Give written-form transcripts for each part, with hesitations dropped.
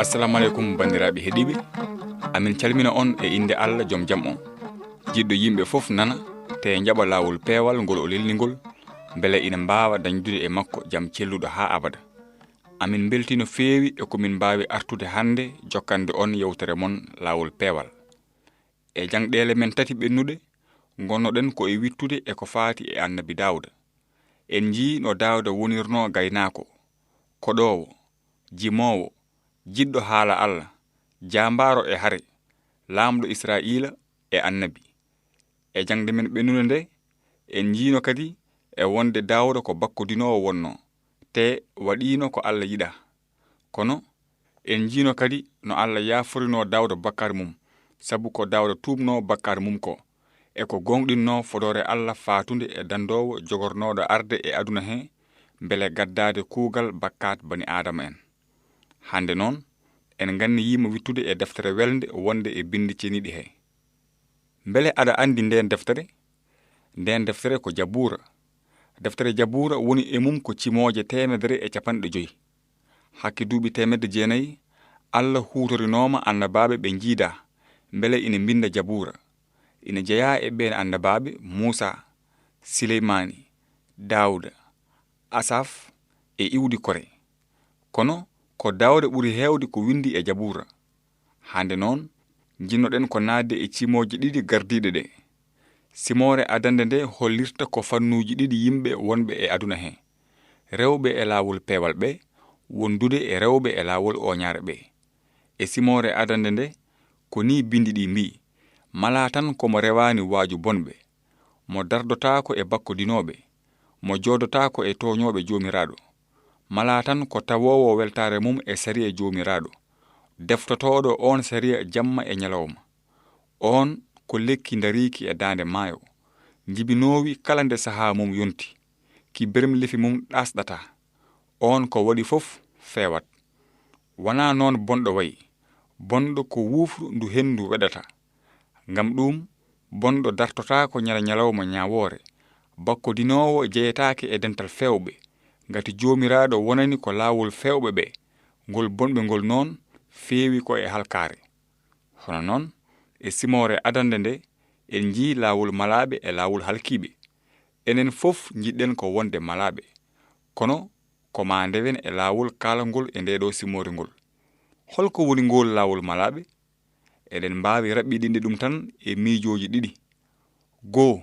Assalamu alaikum bandiraɓe heɗiɓe, amin calmina on e inde Allah joom jam on. Jiɗɗo yimɓe fof nana te jaɓa lawol peewal ngol o lelnigol beele ina mbawa dañdude e makko jam celluɗo ha abada. Amin beltino feewi e komin mbawi artude hande jokkande on yewtere mon lawol peewal. E jangɗele men tati ɓennuɗe gonnoɗen ko e wittude e ko faati e annabi Daawuuda. En jii no Daawuuda wonirno gaynako, koɗowo, jimowo, jiɗɗo haala Allah, jambaro e hare, laamɗo Israila e annabi. E jangde men ɓennude nde en jiino kadi e wonde Daawuuda ko bakkodinowo wonno te waɗino ko Allah yiɗa. Kono en jiino kadi no Allah yaforino Daawuuda bakkar mum, sabu ko Daawuuda tuubno bakkar mum ko e ko gonɗinno fodore Allah fatunde e dandowo jogornoɗo arde e aduna he beele gaddade kuugal bakkat bani Adama en. Hande noon en ganni yima wittude e deftere welde wonde e bindi ceniɗi he. Beele aɗa andi nden deftere ko Jabuura. Deftere Jabuura woni e mum ko cimoje 150. Hakke duuɓi 900 Allah hutorinoma annabaɓe ɓe jiida beele ina binda Jabuura. Ina jeeya e ɓen annabaɓe Musa, Sileymani, Daawuda, Asaf e iwdi kore. Kono ko Daawuda ɓuri heewde ko windi e Jabuura. Hande noon jinnoɗen ko naatde e cimoje 2 gardiɗe ɗe. Simore adande nde hollirta ko fannuji 2 yimɓe wonɓe e aduna he, rewɓe e laawol peewal ɓe wondude e rewɓe e laawol oñaare ɓe. E simore adande nde ko ni bindi ɗi mbi: mala tan komo rewani waaju bonɓe, mo dardotako e bakkodinoɓe, mo jodotako e toñoɓe joomiraɗo. Mala tan ko tawowo weltare mum e sariya joomiraɗo, deftotoɗo on sariya jamma e ñalawma. On ko lekki dariki e dande maayo, jibinowi kala nde saha mum yonti, ki bermlefi mum ɗasɗata. On ko waɗi fof fewat. Wana noon bonɗo wayi, bonɗo ko wufru ndu hendu weɗata. Ngam ɗum bonɗo dartotako ñalawma ñawore, bakkodinowo jeyetake e dental fewɓe, ngati joomiraɗo wonani ko laawol fewɓe ɓe, ngol bonɓe ngol noon feewi ko e halkare. Hono noon e simore adande nde en jii laawol malaɓe e laawol halkiɓe. Enen fof jiɗɗen ko wonde malaɓe, kono ko ma ndewen e laawol kalangol e ndeɗo simore ngol. Holko woni ngol laawol malaɓe? Eɗen mbawi raɓɓiɗinde ɗum tan e miijoji 2. Goo,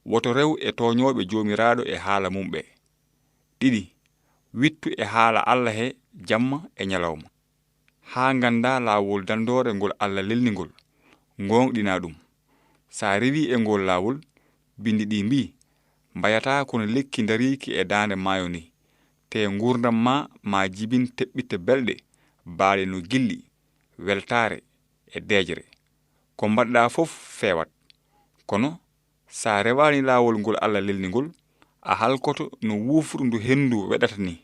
woto rew e toñoɓe joomiraɗo e haala mum ɓe. 2, wittu e haala Allah he jamma e ñalawma. Ha ganda laawol dandore ngol Allah lelnigol, gonɗina ɗum. Sa rewi e ngol laawol, bindi ɗi mbi: mbayata kono lekki dariki e dande maayo ni, te gurdam ma jibin teɓɓitte belɗe baale no gilli, weltare e deejere. Ko mbaɗɗa fof fewat. Kono sa rewani laawol ngol Allah lelnigol, a halkoto no wufru ndu hendu weɗata ni.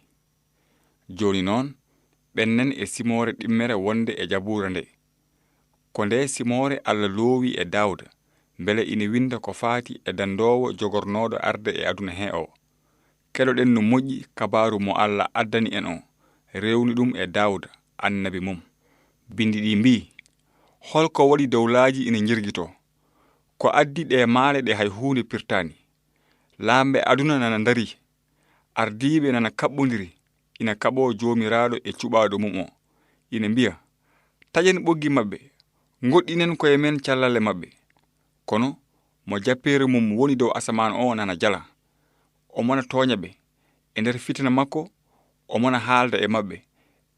Joni noon ɓennen e simore ɗimmere wonde e Jabuura nde. Ko nde simore Allah loowi e Daawuda beele ina winda ko faati e dandowo jogornoɗo arde e aduna he o. Keɗoɗen no moƴƴi kabaru mo Allah addani en o, rewni ɗum e Daawuda annabi mum. Bindi ɗi mbi: holko waɗi dowlaji ina jirgito, ko addi ɗe maale ɗe hay hunde pirtani. Lamɓe aduna nana dari, ardiɓe nana kaɓɓodiri, ina kaɓo joomiraɗo e cuɓaɗo mum o. Ina mbiya: taƴen ɓoggi maɓɓe, goɗɗinen koye men callale maɓɓe. Kono mo jappere mum woni dow asaman o nana jala. Omona toña ɓe e nder fitina makko, omona haalda e maɓɓe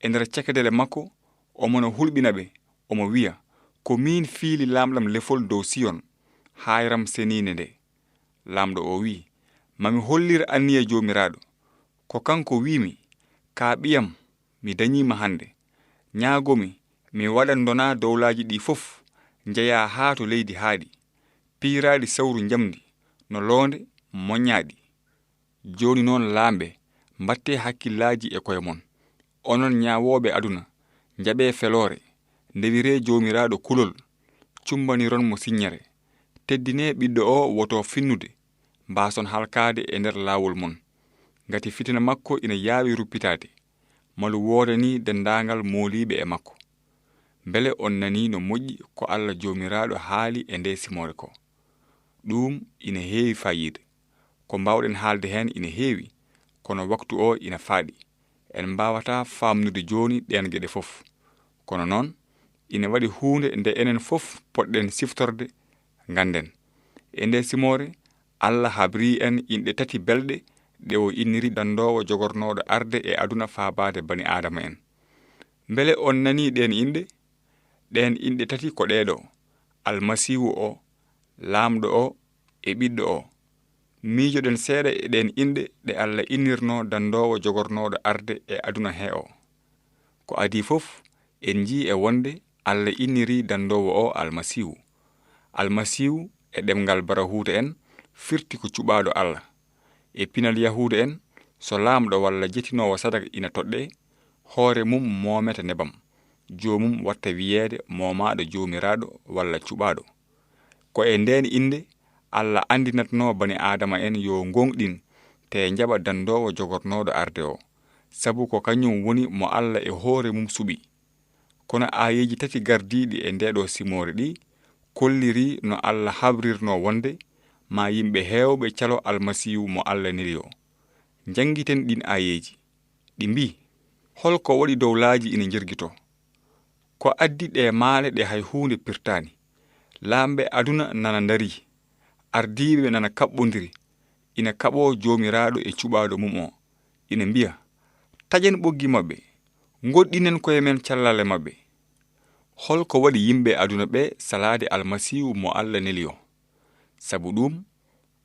e nder cekedele makko, omona hulɓina ɓe, omo wiya: ko min fiili lamɗam lefol dow Siyon, hayram senine nde. Lamɗo o wi: mami hollir anniya joomiraɗo, ko kanko wimi: ka ɓiyam, mi dañima hande, ñaagomi mi waɗan dona dowlaji ɗi fof, njeya haa to leydi haaɗi. piiraadi sawru njamdi no loonde moññaaɗi. Jooni noon laambe mbattee hakkillaaji e koye mon. Onon ñaawooɓe aduna, njaɓee feloore, ndewiree joomiraaɗo kulol, cumbaniron mo siññere. Teddinee ɓiɗɗo o woto finnude, mbaason halkaade e nder laawol mon. Ngati fitina makko ina yaawi ruppitaade, malu woodani dendaangal mooliiɓe e makko. Mbele on nanii no moƴƴi ko Allah joomiraaɗo haali e nde simoore ko. Ɗum ina heewi fayiide. Ko mbawɗen haalde heen ina heewi, kono waktu o ina faaɗi. En mbawataa faamnude jooni ɗeen geɗe fof. Kono noon ina waɗi huunde nde enen fof poɗɗen siftorde nganden. E nde simoore Allah habrii en inɗe tati belɗe ɗe o inniri dandoowo jogornooɗo arde e aduna faabaade bani aadama en. Mbele on nanii ɗeen inɗe? Ɗeen inɗe tati ko ɗeeɗo: Almasiihu o, laamɗo o e ɓiɗɗo o. Miijoɗen seeɗa e ɗeen inɗe ɗe Allah innirnoo dandoowo jogornooɗo arde e aduna he o. Ko adii fof en njii e wonde Allah inniri dandoowo o Almasiihu. Almasiihu e ɗemngal Barahuuta en firti ko cuɓaaɗo Allah. E pinal Yahuuda en, so laamɗo walla jetinoowo sadaka ina toɗɗee, hoore mum moometa nebam, joomum watta wiyeede moomaaɗo joomiraaɗo walla cuɓaaɗo. Ko e ndeen innde Allah andinatnoo bani aadama en yo gonɗin te njaɓa dandoowo jogornooɗo arde o, sabu ko kañum woni mo Allah e hoore mum suɓi. Kono aayeeji tati gardiiɗi e ndeeɗo simoore ɗi kolliri no Allah habrirnoo wonde ma yimɓe heewɓe calo Almasiihu mo Allah neli o. Njangiten ɗin aayeeji. Ɗi mbii: holko waɗi dow laaji ina njirgito? Ko addi ɗe maale ɗe hay huunde pirtaani. Laamɓe aduna nana ndari, ardiiɓe nana kaɓɓondiri, ina kaɓoo joomiraaɗo e cuɓaaɗo mum o. Ina mbiya: taƴen ɓoggi maɓɓe, ngoɗɗinen koye men callale maɓɓe. Holko waɗi yimɓe aduna ɓe salaade Almasiihu mo Allah neli o? Sabu ɗum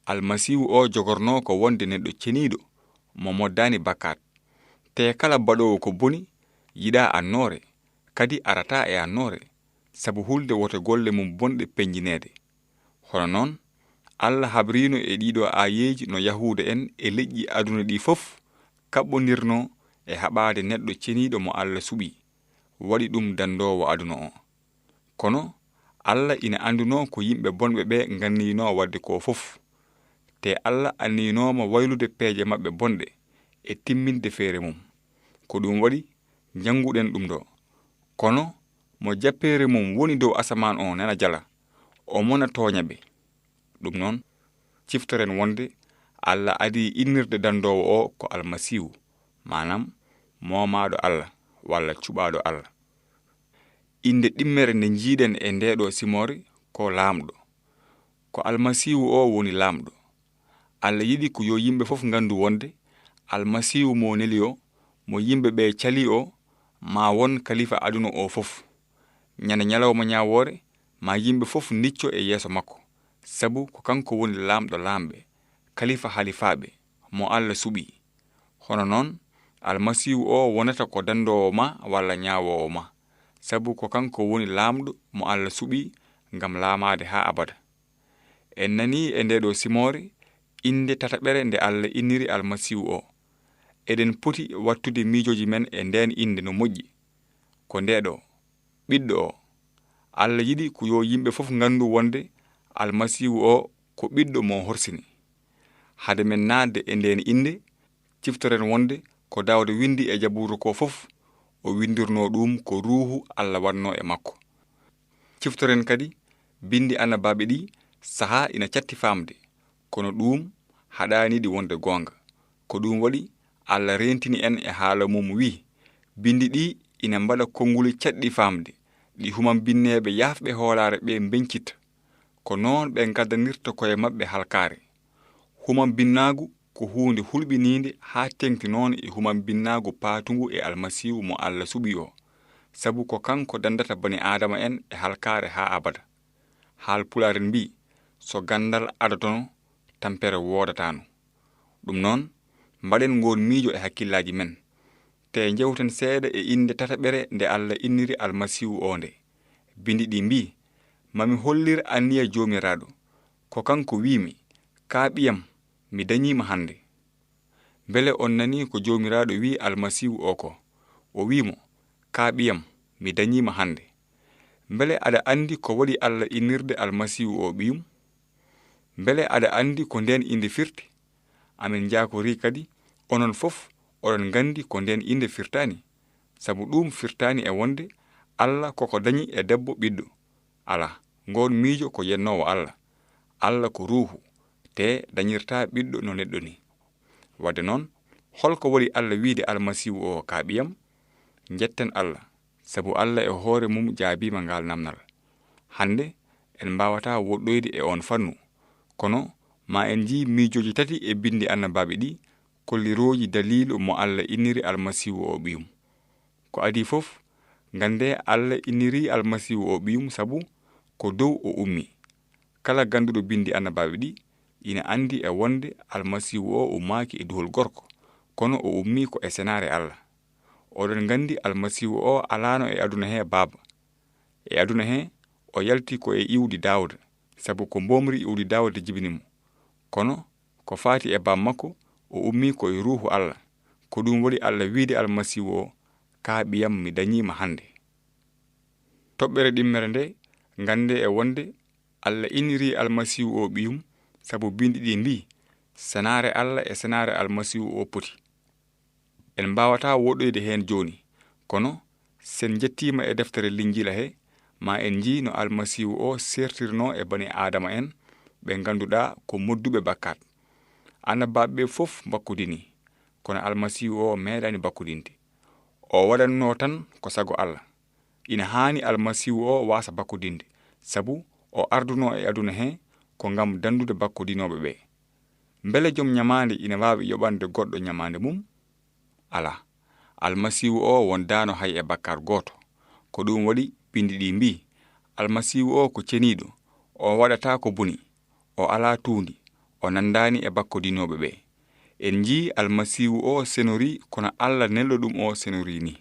Almasiihu o jogornoo ko wonde neɗɗo ceniiɗo mo moddaani bakkat. Te kala baɗoowo ko boni yiɗaa annoore, kadi arataa e annoore, sabu hulde woto golle mum bonɗe peñjineede. Hono noon Allah habriino e ɗiɗo aayeeji no Yahuuda en e leƴƴi aduna ɗi fof kaɓɓondirnoo e haɓaade neɗɗo ceniiɗo mo Allah suɓi, waɗi ɗum dandoowo aduna o. Kono Allah ina andunoo ko yimɓe bonɓe ɓe nganniinoo wadde ko fof, te Allah anniinooma waylude peeje maɓɓe bonɗe e timminde feere mum. Ko ɗum waɗi njannguɗen ɗum ɗo. Kono mo jappeere mum woni dow asamaan o nana jala, o mona tooña ɓe. Ɗum noon ciftoren wonde Allah adii innirde dandoowo o ko Almasiihu, manam moomaaɗo Allah walla cuɓaaɗo Allah. Inde ɗimmere nde njiiɗen e ndeeɗo simoore ko laamɗo. Ko Almasiihu o woni laamɗo. Allah yiɗi ko yo yimɓe fof ngandu wonde Almasiihu mo neli o, mo yimɓe ɓe cali o, ma won kalifa aduna o fof. Ñande ñalawma ñaawoore ma yimɓe fof nicco e yeeso makko, sabu ko kanko woni laamɗo laamɓe, kalifa halifaaɓe, mo Allah suɓi. Hono noon Almasiihu o wonata ko dandoowo ma walla ñaawoowo ma, sabu ko kanko woni laamɗo mo Allah suɓi ngam laamaade haa abada. En nanii e ndeɗo simoore inde tataɓere nde Allah inniri Almasiihu o. Eɗen poti wattude miijoji men e ndeen inde no moƴƴi. Ko ndeɗo ɓiɗɗo o. Allah yiɗi ko yo yimɓe fof ngandu wonde Almasiihu o ko ɓiɗɗo mo horsini. Hade men naatde e ndeen inde, ciftoren wonde ko Daawuuda windi e jabuuru ko fof, o windirnoo ɗum ko ruuhu Allah watnoo e makko. Ciftoren kadi bindi annabaaɓe ɗi sahaa ina catti faamde, kono ɗum haɗaaniɗi wonde goonga. Ko ɗum waɗi Allah rentini en e haala mum wi: bindi ɗi ina mbaɗa konnguli catɗi faamde, ɗi human binneeɓe yaafɓe hoolaare ɓe mbencitta, ko noon ɓe gaddanirta koye maɓɓe halkaare. Human binnaagu ko huunde hulɓiniinde haa teŋti noon e human binnaagu paatungu e Almasiihu mo Allah suɓi o, sabu ko kanko dandata bani aadama en e halkaare haa abada. Haal Pulaar mbi: so gandal adotono tampere woodatano. Ɗum noon mbaɗen ngon miijo e hakkillaaji men, te njewten seeɗa e inde tataɓere nde Allah inniri Almasiihu o nde. Bindi ɗi mbi: mami hollir anniya joomiraaɗo, ko kanko wiimi kaaɓiyam mi dañiima hannde. Mbele on nani ko joomiraaɗo wi Almasiihu o ko, o wiimo kaaɓiyam mi dañiima hannde. Mbele aɗa anndi ko waɗi Allah innirde Almasiihu o ɓiyum? Mbele aɗa anndi ko nden inde firti? Amin njaakori kadi onon fof oɗon nganndi ko nden inde firtaani, sabu ɗum firtaani e wonde Allah koko dañi e debbo ɓiɗɗo. Ala, ngon miijo ko yennoowo Allah. Allah ko ruuhu, te dañirta ɓiɗɗo no neɗɗo ni. Wadde noon, holko waɗi Allah wiide Almasiihu o kaaɓiyam? Njetten Allah, sabu Allah e hoore mum jaabiima ngal namnal. Hande en mbawata woɗɗoyde e on fannu, kono ma en jii miijoji tati e bindi annabaaɓe ɗi kollirooji dalilu mo Allah inniri Almasiihu o ɓiyum. Ko adi fof, ngande Allah inniri Almasiihu o ɓiyum sabu ko dow o ummi. Kala ganduɗo bindi annabaaɓe ɗi ina andi e wonde Almasiihu o ummaaki e duhol gorko, kono o ummi ko e senaare Allah. Oɗon ngandi Almasiihu o alaano e aduna he baaba. E aduna he o yalti ko e iwdi Daawuuda, sabu ko mbomri iwdi Daawuuda jibini mo. Kono ko faati e bam makko o ummi ko e ruuhu Allah. Ko ɗum waɗi Allah wiide Almasiihu o kaaɓiyam mi dañiima hannde. Toɓɓere ɗimmere nde ngande e wonde Allah inniri Almasiihu o ɓiyum sabu bindi ɗi mbi senaare Allah e senaare Almasiihu o poti. En mbawata woɗɗoyde heen jooni, kono sen jettima e deftere Linjila he ma en jii no Almasiihu o sertirno e bani Adama en ɓe ganduɗa ko modduɓe bakkat. Annabaaɓe fof bakkudini, kono Almasiihu o meeɗani bakkudinde. O waɗanno tan ko sago Allah. Ina haani Almasiihu o waasa bakkudinde, sabu o arduno e aduna he ko ngam dandude bakkudinoɓe ɓe. Mbele jom nyamande ina waawi yoɓande goɗɗo nyamande mum? Ala, Almasiihu o wondano hay e bakkar gooto. Ko ɗum waɗi bindi ɗi mbi Almasiihu o ko ceniiɗo, o waɗata ko boni, o ala tuundi, o nandani e bakkudinoɓe ɓe. En jii Almasiihu o senori kono Allah nello ɗum o senori ni.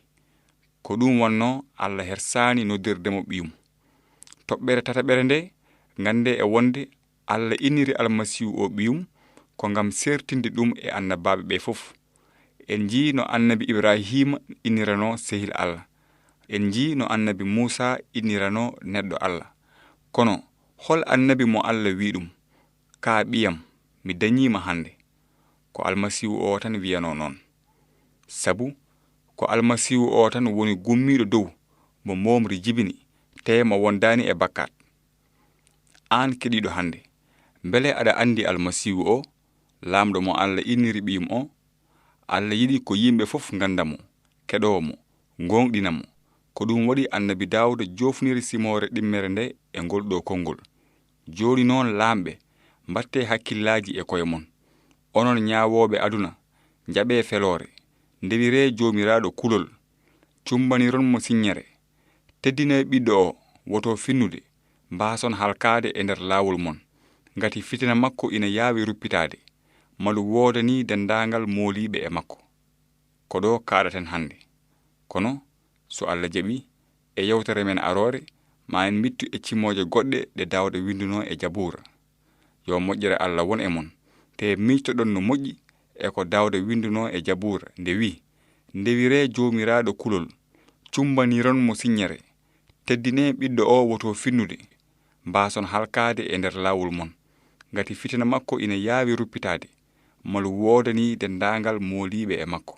Ko ɗum wonno Allah hersani noddirdemo ɓiyum. Toɓɓere tataɓere nde ngande e wonde Allah inniri Almasiihu o ɓiyum ko ngam sertinde ɗum e annabaaɓe ɓe fof. En jii no annabi Ibrahima innirano sehil Allah. En jii no annabi Muusa innirano neɗɗo Allah. Kono hol annabi mo Allah wi ɗum kaaɓiyam mi dañiima hannde? Ko Almasiihu o tan wiyano noon. Sabu ko Almasiihu o tan woni gummiiɗo dow mo momri jibini te mo wondani e bakkat. An keɗiɗo hannde, mbele aɗa andi Almasiihu o, laamɗo mo Allah inniri ɓiyum o? Allah yiɗi ko yimɓe fof ngandamo, keɗoo mo, gonɗina mo. Ko ɗum waɗi annabi Daawuuda jofniri simore ɗimmere nde e ngol ɗo konngol. Jooni noon laamɓe, mbatte hakkillaji e koye mon. Onon ñaawoɓe aduna, njaɓe feloore, ndewire joomiraaɗo kulol, cumbaniron mo siññere. Teddine ɓiɗɗo o woto finnude, mbaason halkaade e nder laawol mon, ngati fitina makko ina yaawi ruppitaade, malu woodani dendaangal mooliiɓe e makko. Ko ɗo kaaɗaten hannde. Kono so Allah jaɓi e yewtere men aroore ma en mittu e cimooje goɗɗe ɗe Daawuda winduno e Jabuura. Yo moƴƴere Allah won e mon, te miictoɗon no moƴƴi e ko Daawuda winduno e Jabuura nde wi ndewire joomiraaɗo kulol, cumbaniron mo siññere. Teddine ɓiɗɗo o woto finnude, mbaason halkaade e nder laawol mon, ngati fitina makko ina yaawi ruppitaade, malu woodani dendaangal mooliiɓe e makko.